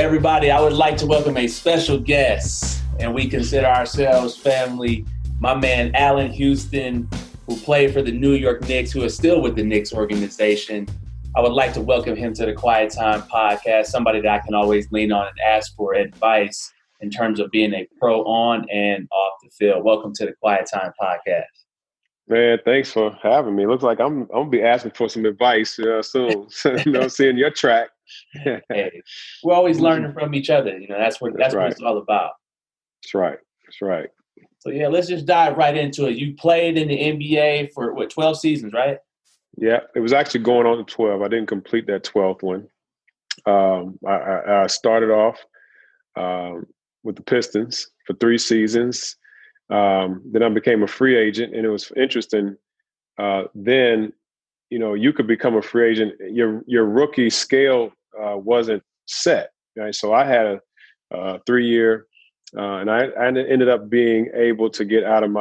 everybody. I would like to welcome a special guest, and we consider ourselves family. My man, Allan Houston, who played for the New York Knicks, who is still with the Knicks organization. I would like to welcome him to the Quiet Time podcast, somebody that I can always lean on and ask for advice in terms of being a pro on and off the field. Welcome to the Quiet Time podcast. Man, thanks for having me. Looks like I'm gonna be asking for some advice soon. Seeing your track. Hey, we're always learning from each other. That's what it's all about. That's right. So yeah, let's just dive right into it. You played in the NBA for 12 seasons, right? Yeah, it was actually going on to 12. I didn't complete that 12th one. I started off with the Pistons for 3 seasons. Then I became a free agent, and it was interesting. Then, you could become a free agent. Your rookie scale wasn't set, right? So I had a 3-year, and I ended up being able to get out of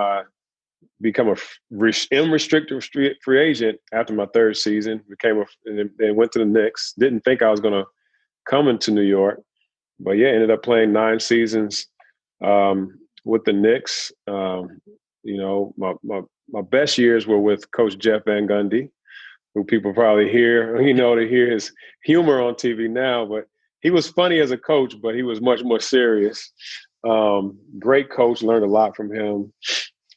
become a unrestricted free agent after my 3rd season. And went to the Knicks. Didn't think I was going to come into New York, but yeah, ended up playing 9 seasons with the Knicks. My best years were with Coach Jeff Van Gundy, who people probably hear, to hear his humor on TV now, but he was funny as a coach, but he was much more serious. Great coach, learned a lot from him.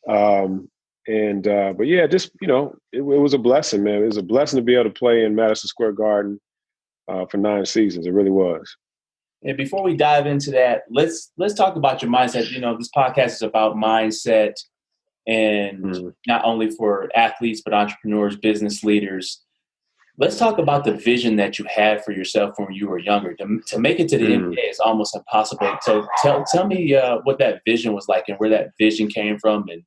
But yeah, just, it was a blessing, man. It was a blessing to be able to play in Madison Square Garden for 9 seasons. It really was. And before we dive into that, let's talk about your mindset. This podcast is about mindset, and not only for athletes, but entrepreneurs, business leaders. Let's talk about the vision that you had for yourself when you were younger. To make it to the NBA is almost impossible. So tell me what that vision was like and where that vision came from, and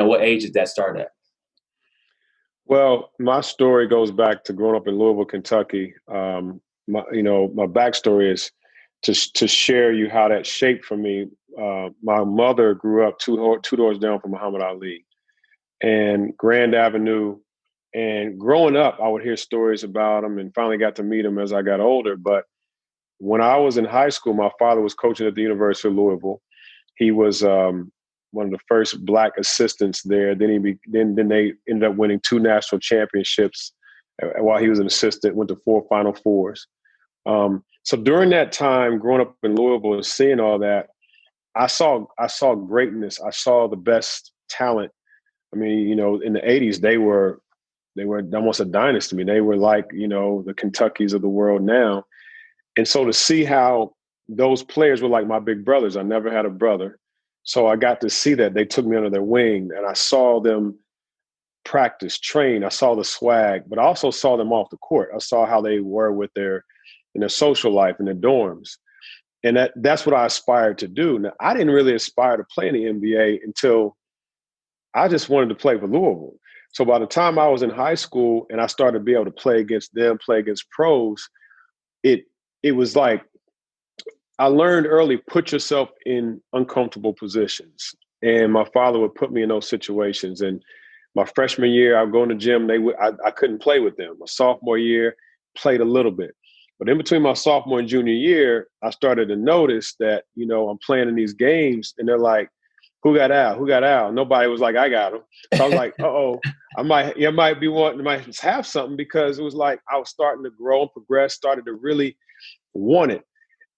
what age did that start at? Well, my story goes back to growing up in Louisville, Kentucky. My backstory is to share you how that shaped for me. My mother grew up two doors down from Muhammad Ali and Grand Avenue. And growing up, I would hear stories about him and finally got to meet him as I got older. But when I was in high school, my father was coaching at the University of Louisville. He was one of the first Black assistants there. Then they ended up winning 2 national championships while he was an assistant, went to 4 Final Fours. So during that time, growing up in Louisville and seeing all that, I saw greatness. I saw the best talent. I mean, in the 80s, they were almost a dynasty. I mean, they were like, the Kentuckys of the world now. And so to see how those players were like my big brothers, I never had a brother. So I got to see that. They took me under their wing, and I saw them practice, train. I saw the swag, but I also saw them off the court. I saw how they were in their social life, in their dorms. And that's what I aspired to do. Now, I didn't really aspire to play in the NBA until I just wanted to play for Louisville. So by the time I was in high school and I started to be able to play against them, play against pros, it was like I learned early, put yourself in uncomfortable positions. And my father would put me in those situations. And my freshman year, I would go in the gym. I couldn't play with them. My sophomore year, played a little bit. But in between my sophomore and junior year, I started to notice that, I'm playing in these games and they're like, who got out? Who got out? Nobody was like, I got him. So I was like, I might be wanting to have something, because it was like I was starting to grow and progress, started to really want it.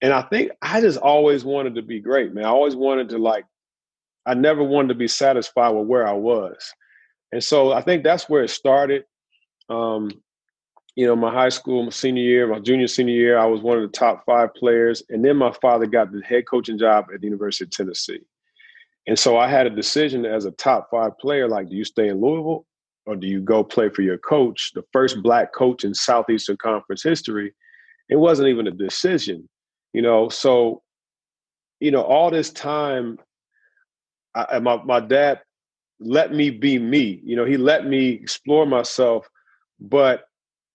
And I think I just always wanted to be great, man. I always wanted to I never wanted to be satisfied with where I was. And so I think that's where it started. My high school, my junior, senior year, I was one of the top 5 players. And then my father got the head coaching job at the University of Tennessee. And so I had a decision as a top 5 player, do you stay in Louisville or do you go play for your coach, the first Black coach in Southeastern Conference history? It wasn't even a decision, So, all this time, my dad let me be me. He let me explore myself, but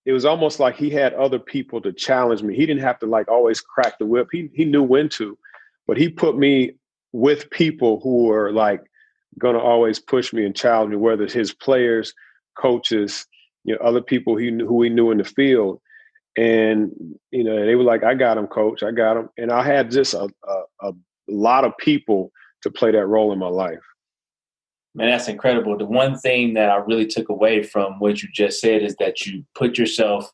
it was almost like he had other people to challenge me. He didn't have to always crack the whip. He knew when to, but he put me with people who were going to always push me and challenge me, whether it's his players, coaches, other people who he knew in the field. And, they were like, I got him, coach. I got him. And I had just a lot of people to play that role in my life. Man, that's incredible. The one thing that I really took away from what you just said is that you put yourself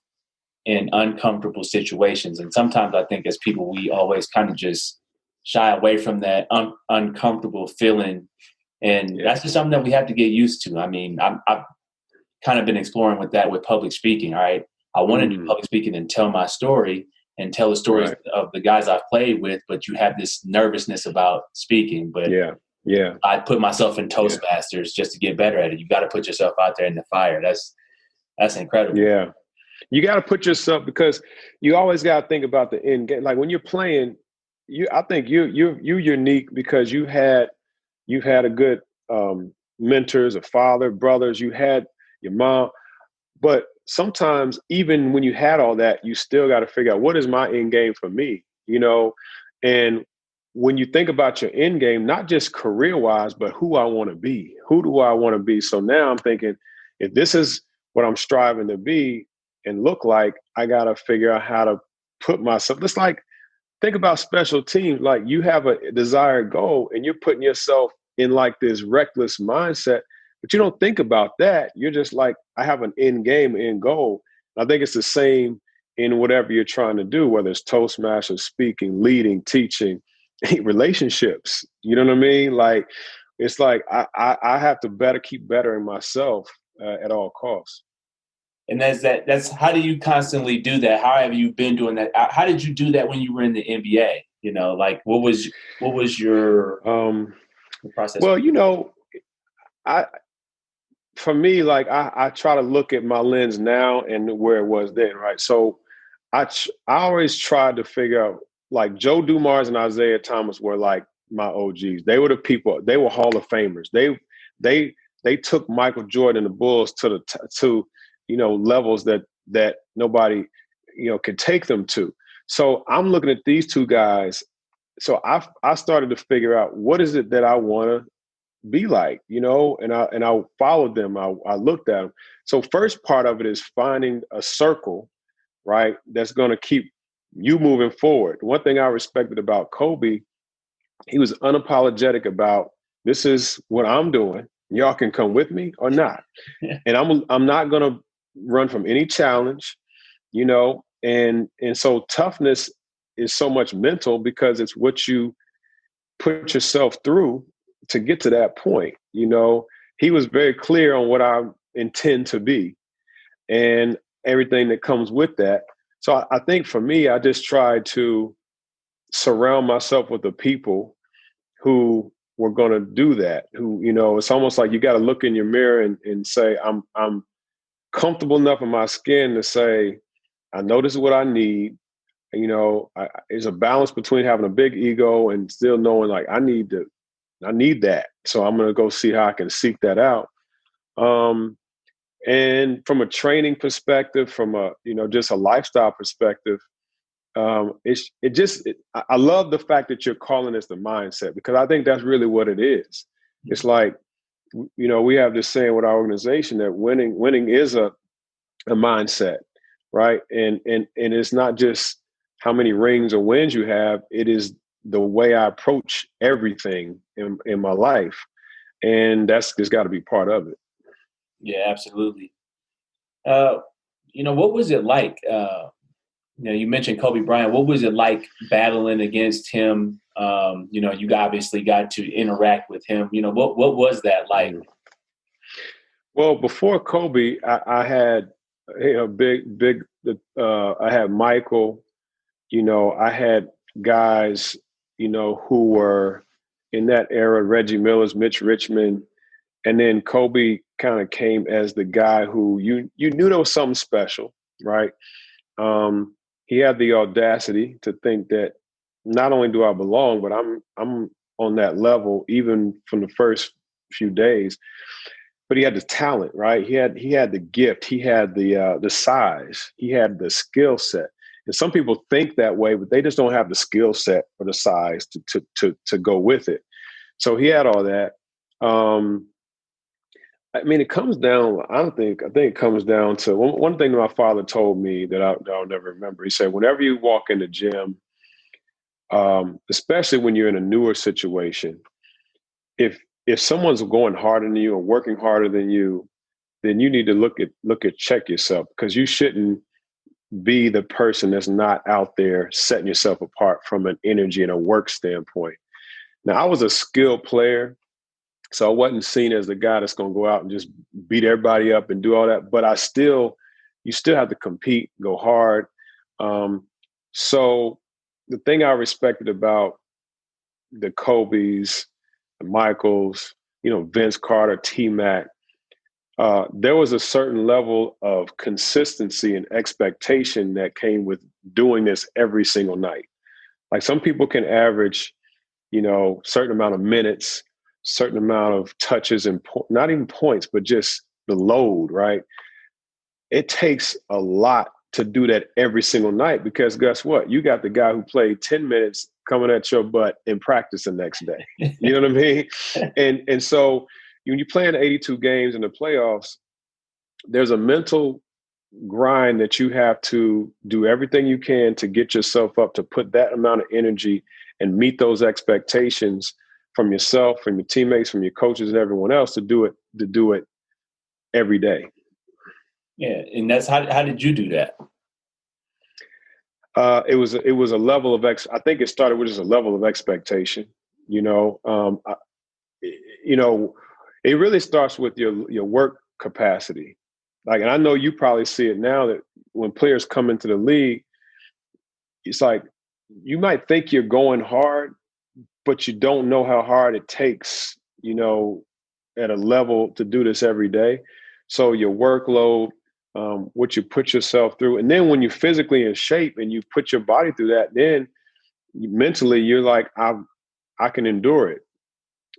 in uncomfortable situations. And sometimes I think as people, we always kind of just shy away from that uncomfortable feeling. And that's just something that we have to get used to. I mean, I've kind of been exploring with that with public speaking. All right. I want to do public speaking and tell my story and tell the stories of the guys I've played with, but you have this nervousness about speaking. But I put myself in Toastmasters just to get better at it. You got to put yourself out there in the fire. That's incredible. Yeah. You got to put yourself, because you always got to think about the end game. Like when you're playing, I think you're unique because you've had a good mentors, a father, brothers. You had your mom, but sometimes even when you had all that, you still got to figure out what is my end game for me, and when you think about your end game, not just career wise, but who I want to be, who do I want to be? So now I'm thinking, if this is what I'm striving to be and look like, I got to figure out how to put myself, it's like, think about special teams. Like you have a desired goal and you're putting yourself in like this reckless mindset, but you don't think about that. You're just like, I have an end game, end goal. I think it's the same in whatever you're trying to do, whether it's Toastmasters, speaking, leading, teaching, relationships. You know what I mean? Like, it's like, I have to keep bettering myself at all costs. And that's how do you constantly do that? How have you been doing that? How did you do that when you were in the NBA? Like what was your process? Well, for me, like I try to look at my lens now and where it was then, right? So I always tried to figure out, like Joe Dumars and Isaiah Thomas were like my OGs. They were the people. They were Hall of Famers. They took Michael Jordan and the Bulls to levels that nobody could take them to. So I'm looking at these two guys. So I started to figure out, what is it that I want to be like, and I followed them. I looked at them. So first part of it is finding a circle, right, that's going to keep you moving forward. One thing I respected about Kobe, he was unapologetic about, this is what I'm doing. Y'all can come with me or not. And I'm not going to run from any challenge, and so toughness is so much mental, because it's what you put yourself through to get to that point. He was very clear on what I intend to be and everything that comes with that. So I think for me, I just tried to surround myself with the people who were going to do that, who, it's almost like you got to look in your mirror and say, I'm comfortable enough in my skin to say, I know this is what I need. There's a balance between having a big ego and still knowing, like, I need that. So I'm going to go see how I can seek that out. And from a training perspective, from a, just a lifestyle perspective, I love the fact that you're calling this the mindset, because I think that's really what it is. It's like, we have this saying with our organization that winning is a mindset, right? And it's not just how many rings or wins you have. It is the way I approach everything in my life. And that's just got to be part of it. Yeah, absolutely. What was it like? You mentioned Kobe Bryant. What was it like battling against him? You obviously got to interact with him. What was that like? Well, before Kobe, I had I had Michael. I had guys, who were in that era, Reggie Miller's, Mitch Richmond. And then Kobe kind of came as the guy who you knew there was something special, right? He had the audacity to think that not only do I belong, but I'm on that level even from the first few days. But he had the talent, right? He had the gift, he had the size, he had the skill set. And some people think that way, but they just don't have the skill set or the size to go with it. So he had all that. I mean, it comes down, I think it comes down to one thing that my father told me that I'll never remember. He said, whenever you walk in the gym, especially when you're in a newer situation, if someone's going harder than you or working harder than you, then you need to check yourself, because you shouldn't be the person that's not out there setting yourself apart from an energy and a work standpoint. Now, I was a skilled player, so I wasn't seen as the guy that's going to go out and just beat everybody up and do all that. But you still have to compete, go hard. So the thing I respected about the Kobe's, the Michaels, Vince Carter, T-Mac, there was a certain level of consistency and expectation that came with doing this every single night. Like, some people can average, certain amount of minutes, certain amount of touches, and not even points, but just the load, right? It takes a lot to do that every single night, because guess what? You got the guy who played 10 minutes coming at your butt in practice the next day. You know what I mean? And so when you play in 82 games in the playoffs, there's a mental grind that you have to do everything you can to get yourself up, to put that amount of energy and meet those expectations from yourself, from your teammates, from your coaches, and everyone else, to do it every day. Yeah, and that's how did you do that? It was a level of I think it started with just a level of expectation. It really starts with your work capacity. Like, and I know you probably see it now, that when players come into the league, it's like you might think you're going hard, but you don't know how hard it takes, at a level to do this every day. So your workload, what you put yourself through, and then when you're physically in shape and you put your body through that, then mentally you're like, I can endure it.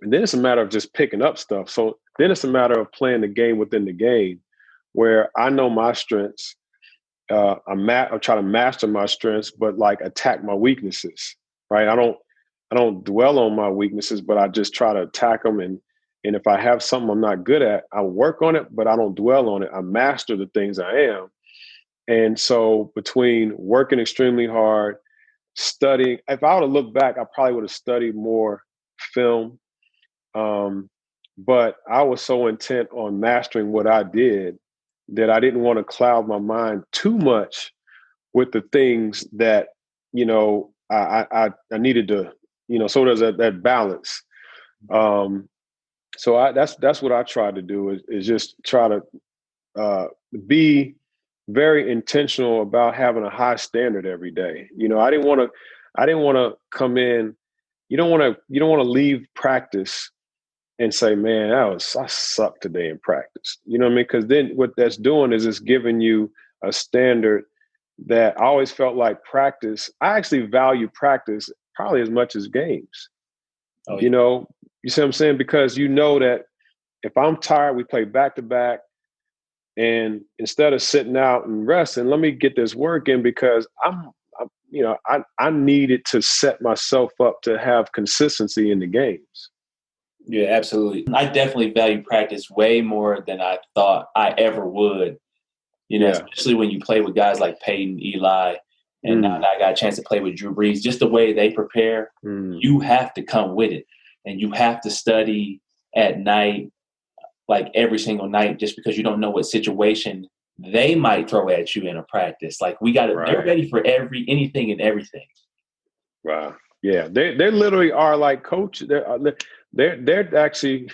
And then it's a matter of just picking up stuff. So then it's a matter of playing the game within the game, where I know my strengths. I try to master my strengths, but like attack my weaknesses, right? I don't dwell on my weaknesses, but I just try to attack them. And if I have something I'm not good at, I work on it, but I don't dwell on it. I master the things I am. And so between working extremely hard, studying, if I were to look back, I probably would have studied more film. But I was so intent on mastering what I did that I didn't want to cloud my mind too much with the things that, I needed to, so there's that balance. So that's what I try to do is just try to be very intentional about having a high standard every day. I didn't want to come in. You don't want to leave practice and say, man, I sucked today in practice. You know what I mean? Because then what that's doing is it's giving you a standard that I always felt like practice. I actually value practice probably as much as games. Oh, yeah. You see what I'm saying? Because you know that if I'm tired, we play back to back. And instead of sitting out and resting, let me get this work in, because I needed to set myself up to have consistency in the games. Yeah, absolutely. I definitely value practice way more than I thought I ever would. Especially when you play with guys like Peyton, Eli, and now I got a chance to play with Drew Brees. Just the way they prepare, you have to come with it, and you have to study at night, like every single night, just because you don't know what situation they might throw at you in a practice. Like, we got to, They're ready for anything and everything. Wow. Yeah, they literally are like coaches. They're actually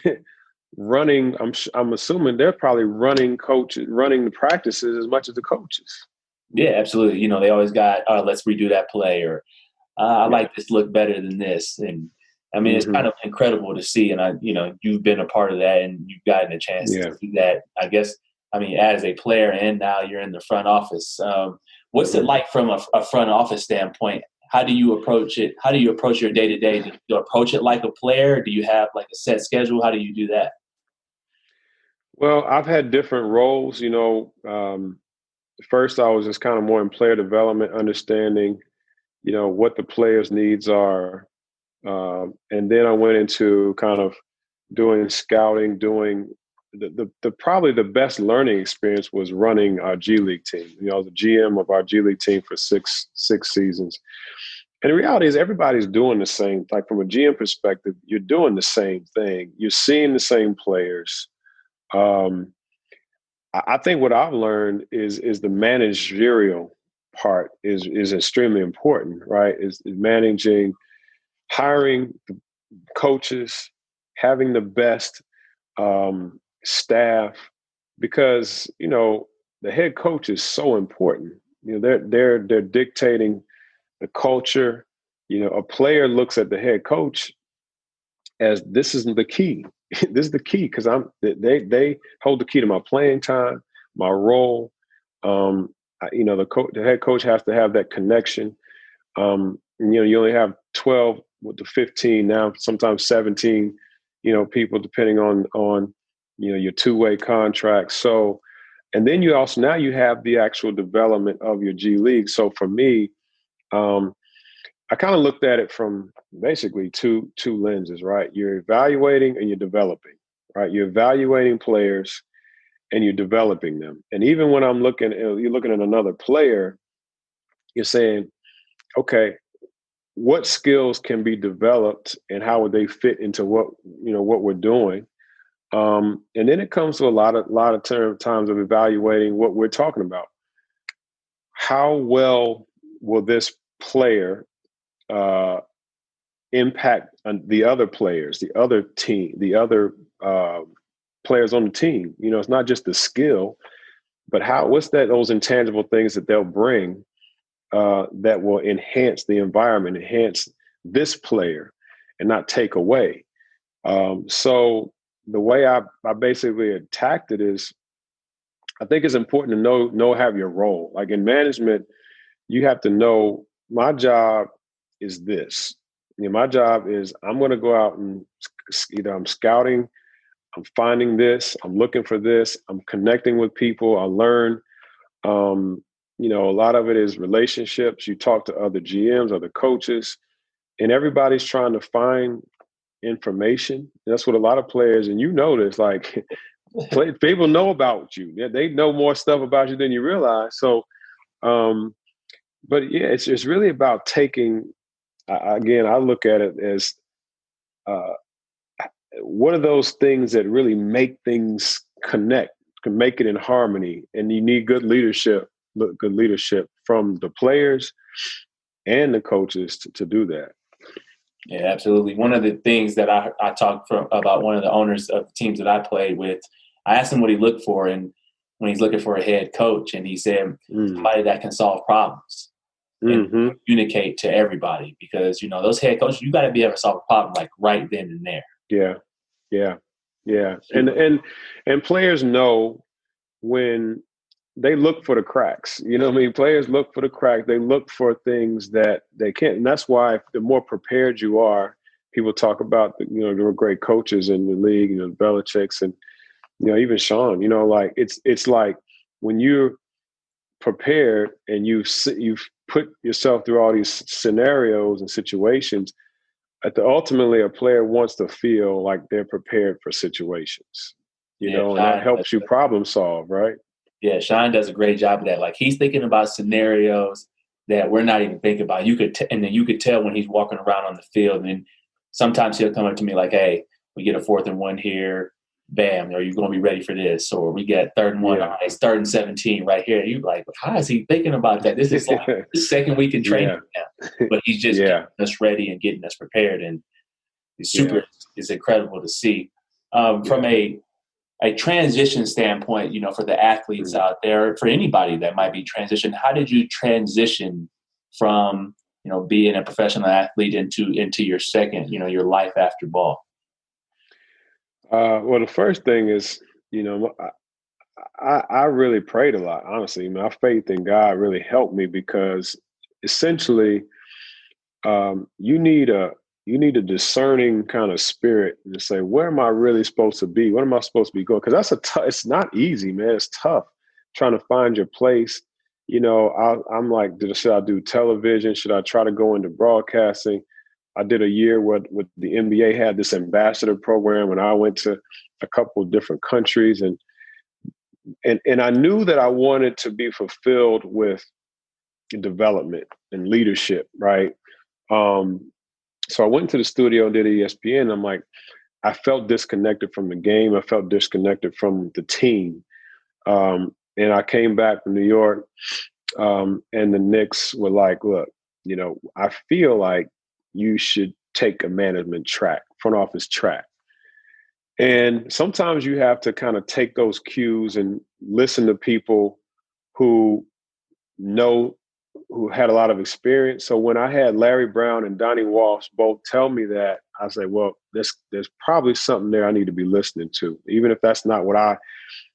running. I'm assuming they're probably running the practices as much as the coaches. Yeah, absolutely. They always got, let's redo that play, or I like this look better than this. And I mean, it's kind of incredible to see. And you've been a part of that, and you've gotten a chance to see that, I guess, as a player, and now you're in the front office. What's it like from a front office standpoint? How do you approach it? How do you approach your day-to-day? Do you approach it like a player? Do you have like a set schedule? How do you do that? Well, I've had different roles. First, I was just kind of more in player development, understanding, what the players' needs are. And then I went into kind of doing scouting, doing the probably the best learning experience was running our G League team. You know, I was the GM of our G League team for six seasons. And the reality is everybody's doing the same. Like from a GM perspective, you're doing the same thing. You're seeing the same players. I think what I've learned is the managerial part is extremely important, right? Is managing, hiring coaches, having the best staff, because you know the head coach is so important. You know, they're dictating the culture. You know, a player looks at the head coach as this is the key. This is the key because they hold the key to my playing time, my role. You know, the head coach has to have that connection. You know, you only have 12 with the 15 now, sometimes 17. You know, people depending on you know your two-way contract. So, and then you also now you have the actual development of your G League. So for me, I kind of looked at it from basically two lenses, right? You're evaluating and you're developing, right? You're evaluating players and you're developing them. And even when you're looking at another player, you're saying, okay, what skills can be developed and how would they fit into what we're doing? And then it comes to a lot of times of evaluating what we're talking about. How well will this player impact the other players, the other team, the other players on the team? You know, it's not just the skill, but what's those intangible things that they'll bring that will enhance the environment, enhance this player, and not take away. So the way I basically attacked it is, I think it's important to have your role. Like in management, you have to know my job is this. You know, my job is I'm going to go out and either I'm scouting, I'm finding this, I'm looking for this, I'm connecting with people, I learn. You know, a lot of it is relationships. You talk to other GMs, other coaches, and everybody's trying to find information. That's what a lot of players, and you notice, like people know about you. They know more stuff about you than you realize. So, but yeah, it's really about taking. Again, I look at it as what are those things that really make things connect, can make it in harmony, and you need good leadership from the players and the coaches to do that. Yeah, absolutely. One of the things that I talked about one of the owners of teams that I played with, I asked him what he looked for, and when he's looking for a head coach, and he said somebody that can solve problems and communicate to everybody, because you know those head coaches, you got to be able to solve a problem like right then and there. Yeah. And players know when they look for the cracks. You know what I mean? Players look for the crack. They look for things that they can't. And that's why the more prepared you are, people talk about, you know, there were great coaches in the league, you know, Belichick's and, you know, even Sean, you know, like it's like when you're prepared and you've put yourself through all these scenarios and situations, ultimately a player wants to feel like they're prepared for situations, you know, and that helps you problem solve, right? Yeah, Sean does a great job of that. Like he's thinking about scenarios that we're not even thinking about. And then you could tell when he's walking around on the field. And sometimes he'll come up to me like, "Hey, we get a 4th and 1 here. Bam, are you going to be ready for this?" Or we get 3rd and 1, it's 3rd and 17 right here. And you're like, how is he thinking about that? This is like the second week in training now. But he's just getting us ready and getting us prepared. And it's it's incredible to see. From a transition standpoint, you know, for the athletes out there, for anybody that might be transition, how did you transition from, you know, being a professional athlete into your second, you know, your life after ball? Well, the first thing is, you know, I really prayed a lot, honestly. My faith in God really helped me because essentially you need a discerning kind of spirit to say, where am I really supposed to be? What am I supposed to be going? Because it's not easy, man. It's tough trying to find your place. You know, I'm like, should I do television? Should I try to go into broadcasting? I did a year with the NBA had this ambassador program, and I went to a couple of different countries, and I knew that I wanted to be fulfilled with development and leadership, right? So I went to the studio and did ESPN. And I'm like, I felt disconnected from the game. I felt disconnected from the team. And I came back from New York, and the Knicks were like, look, I feel like you should take a management track, front office track. And sometimes you have to kind of take those cues and listen to people who had a lot of experience. So when I had Larry Brown and Donnie Walsh both tell me that, I say, well, there's probably something there I need to be listening to. Even if that's not what I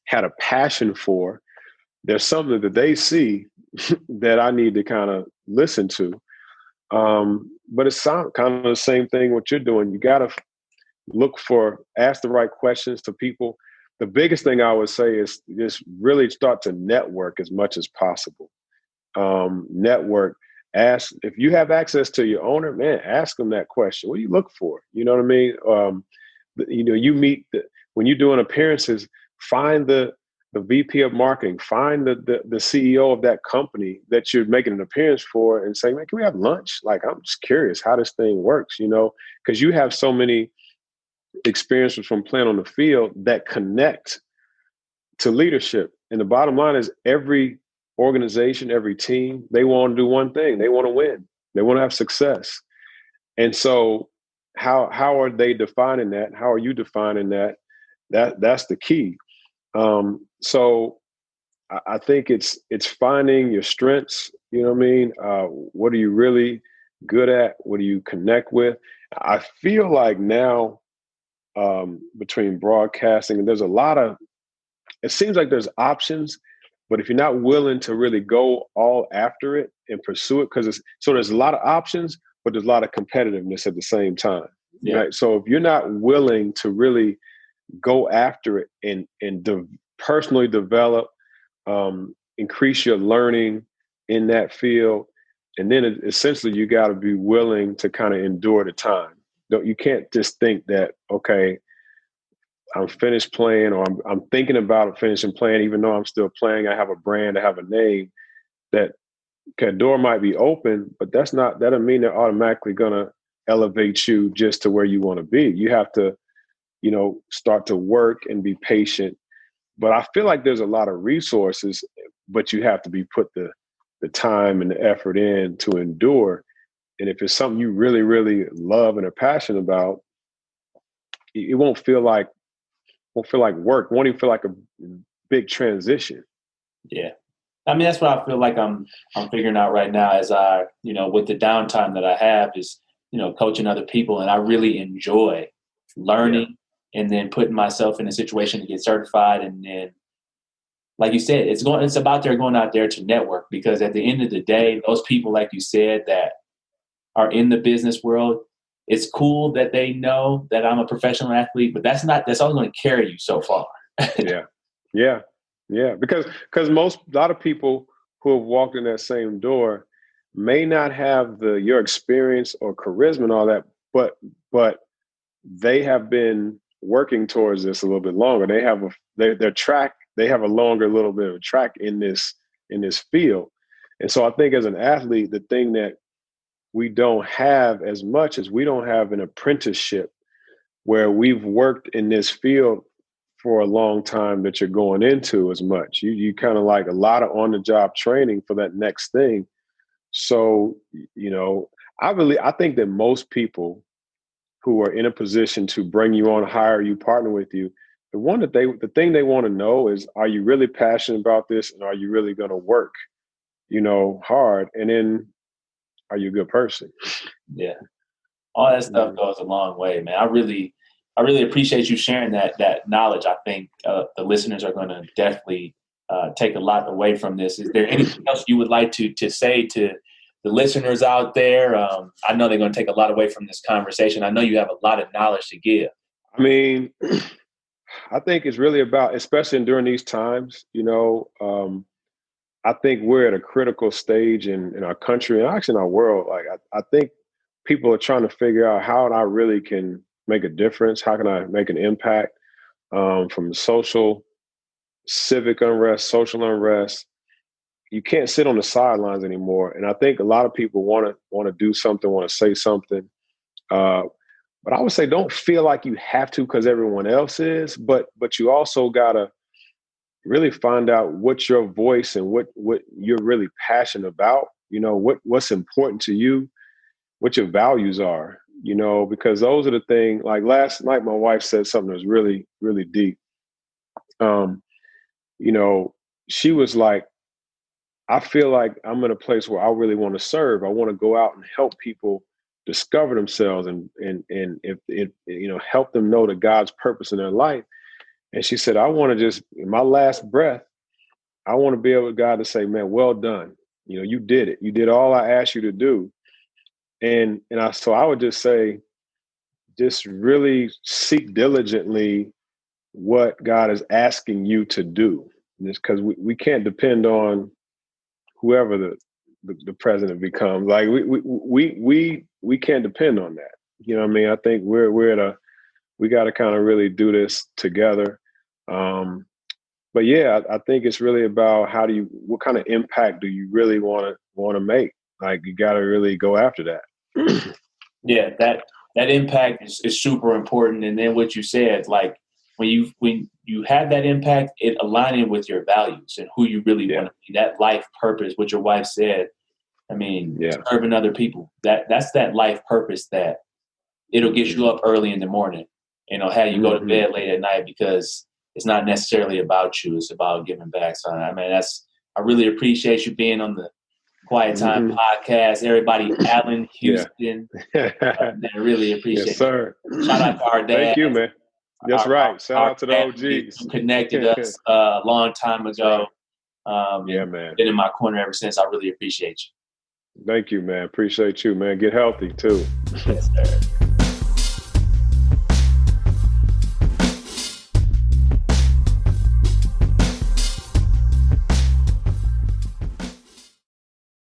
had a passion for, there's something that they see that I need to kind of listen to. But it's kind of the same thing what you're doing. You got to ask the right questions to people. The biggest thing I would say is just really start to network as much as possible. Network. Ask if you have access to your owner, man, ask them that question. What do you look for? You know what I mean? You meet when you're doing appearances, find the VP of marketing, find the CEO of that company that you're making an appearance for and say, man, can we have lunch? Like, I'm just curious how this thing works, because you have so many experiences from playing on the field that connect to leadership. And the bottom line is every organization, every team, they want to do one thing. They want to win. They want to have success. And so how are they defining that? How are you defining that? That's the key. So I think it's finding your strengths. You know what I mean? What are you really good at? What do you connect with? I feel like now between broadcasting, there's it seems like there's options, but if you're not willing to really go all after it and pursue it, there's a lot of options, but there's a lot of competitiveness at the same time. Yeah. Right? So if you're not willing to really go after it and personally develop, increase your learning in that field, and then essentially you got to be willing to kind of endure the time. You can't just think that, okay, I'm finished playing, or I'm thinking about finishing playing, even though I'm still playing. I have a brand, I have a name. That door might be open, but that doesn't mean they're automatically going to elevate you just to where you want to be. You have to, start to work and be patient. But I feel like there's a lot of resources, but you have to be put the time and the effort in to endure. And if it's something you really, really love and are passionate about, it won't feel like work. It won't even feel like a big transition. Yeah. I mean, that's what I feel like I'm figuring out right now as I, with the downtime that I have is, coaching other people. And I really enjoy learning and then putting myself in a situation to get certified. And then, like you said, it's about going out there to network, because at the end of the day, those people, like you said, that are in the business world, it's cool that they know that I'm a professional athlete, but that's only going to carry you so far. Yeah. Because a lot of people who have walked in that same door may not have your experience or charisma and all that, but they have been working towards this a little bit longer. They have their track. They have a longer little bit of a track in this field. And so I think as an athlete, the thing that we don't have as much as we don't have an apprenticeship where we've worked in this field for a long time that you're going into as much. You kind of like a lot of on-the-job training for that next thing. So, I think that most people who are in a position to bring you on, hire you, partner with you, the thing they want to know is, are you really passionate about this? And are you really going to work, hard? And then, are you a good person? Yeah. All that stuff goes a long way, man. I really appreciate you sharing that knowledge. I think the listeners are going to definitely take a lot away from this. Is there anything else you would like to say to the listeners out there? I know they're going to take a lot away from this conversation. I know you have a lot of knowledge to give. I mean, I think it's really about, especially during these times, I think we're at a critical stage in our country and actually in our world. Like, I think people are trying to figure out how I really can make a difference. How can I make an impact from social, civic unrest, social unrest? You can't sit on the sidelines anymore. And I think a lot of people want to do something, want to say something. But I would say don't feel like you have to because everyone else is. But you also gotta really find out what your voice and what you're really passionate about. What's important to you, what your values are. Because those are the things. Like last night, my wife said something that was really, really deep. She was like, I feel like I'm in a place where I really want to serve. I want to go out and help people discover themselves and if help them know the God's purpose in their life. And she said, I want to just, in my last breath, I want to be able to God to say, man, well done. You did it. You did all I asked you to do. So I would just say, just really seek diligently what God is asking you to do. Because we can't depend on whoever the president becomes. Like we can't depend on that. You know what I mean? I think we got to kind of really do this together. But yeah, I think it's really about what kind of impact do you really want to make? Like you got to really go after that. Yeah, that impact is super important. And then what you said, like when you have that impact, it aligning with your values and who you really want to be, that life purpose, what your wife said. I mean, serving other people, that's that life purpose that it'll get you up early in the morning and it'll have you go to bed late at night because it's not necessarily about you. It's about giving back. So, I mean, I really appreciate you being on the Quiet Time podcast. Everybody, Allan Houston. I really appreciate it. Sir. Shout out to our dad. Thank you, man. That's right. Shout out to the OGs. Who connected us a long time ago. Man. Been in my corner ever since. I really appreciate you. Thank you, man. Appreciate you, man. Get healthy, too. Yes, sir.